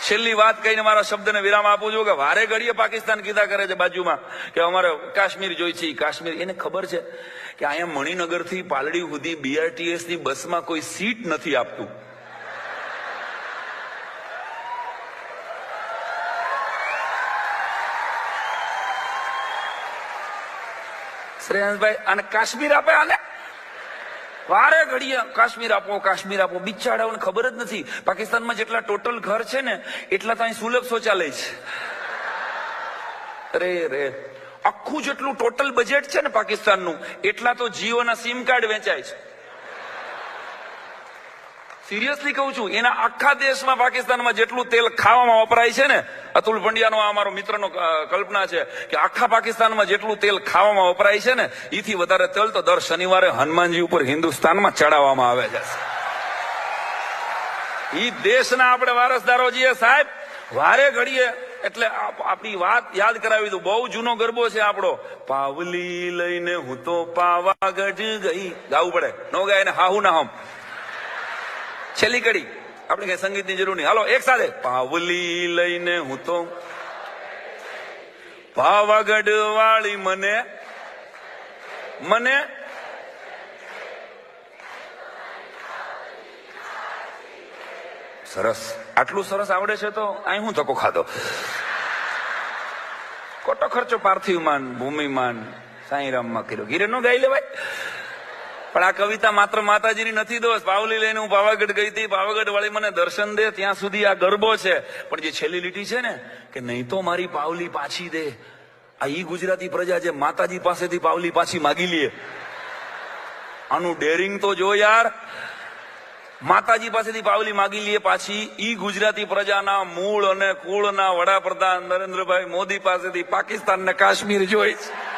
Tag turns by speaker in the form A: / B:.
A: છેલ્લી વાત કહીને મારા શબ્દને વિરામ આપું છું કે વારે ઘડીએ પાકિસ્તાન કીધા કરે છે બાજુમાં કે અમારે કાશ્મીર જોઈ છે. કાશ્મીર એને ખબર છે કે અહીંયા મણિનગર થી પાલડી સુધી BRTS ની બસમાં કોઈ સીટ નથી આપતું. શ્રેયાંશભાઈ અને કાશ્મીર આપે આને વારે ઘડીએ કાશ્મીર આપો કાશ્મીર આપો. બિચારાઓને ખબર જ નથી પાકિસ્તાનમાં જેટલા ટોટલ ઘર છે ને એટલા તો અહીં સુલભ શૌચાલય છે. અરે રે આખું જેટલું ટોટલ બજેટ છે ને પાકિસ્તાનનું એટલા તો જીઓના સિમ કાર્ડ વેચાય છે. સિરિયસલી કહું છું, એના આખા દેશમાં પાકિસ્તાનમાં જેટલું તેલ ખાવામાં વપરાય છે ને, અતુલ પંડ્યાનો અમારો મિત્રનો કલ્પના છે કે આખા પાકિસ્તાનમાં જેટલું તેલ ખાવામાં વપરાય છે ને એથી વધારે તેલ તો દર શનિવારે હનુમાનજી ઉપર હિન્દુસ્તાનમાં ચડાવવામાં આવે છે. ઈ દેશના આપણે વારસદારો છીએ સાહેબ. વારે ઘડીએ એટલે આપણી વાત યાદ કરાવી દઉં. બહુ જૂનો ગરબો છે આપણો, પાવલી લઈને હું તો પાવાગઢ ગઈ. ગાવું પડે, નો ગાય ને હાહુ ના હમ. છેલ્લી કડી આપણે કઈ સંગીતની જરૂર નહીં. હાલો એક સાથે, પાવલી લઈને હું તો પાવાગઢ વાળી મને મને સરસ. આટલું સરસ આવડે છે તો અહીં હું ધક્કો ખાધો. ખોટો ખર્ચો પાર્થિવમાન ભૂમિમાન સાંઈરામમાં કર્યો. ગીરે નો ગાઈ લેવાય. પણ આ કવિતા માત્ર માતાજીની નથી દોસ્ત. પાવલી લઈને હું પાવાગઢ ગઈ હતી, પાવાગઢ વાળી મને દર્શન દે, ત્યાં સુધી આ ગરબો છે. પણ જે છેલ્લી લીટી છે ને કે નહીં તો મારી પાવલી પાછી દે, આ ઈ ગુજરાતી પ્રજા જે માતાજી પાસેથી પાવલી પાછી માગી લે. આનું ડેરિંગ તો જો યાર. માતાજી પાસેથી પાવલી માગી લે પાછી. ઈ ગુજરાતી પ્રજાના મૂળ અને કુળના વડાપ્રધાન નરેન્દ્રભાઈ મોદી પાસેથી પાકિસ્તાન ને કાશ્મીર જોઈ છે.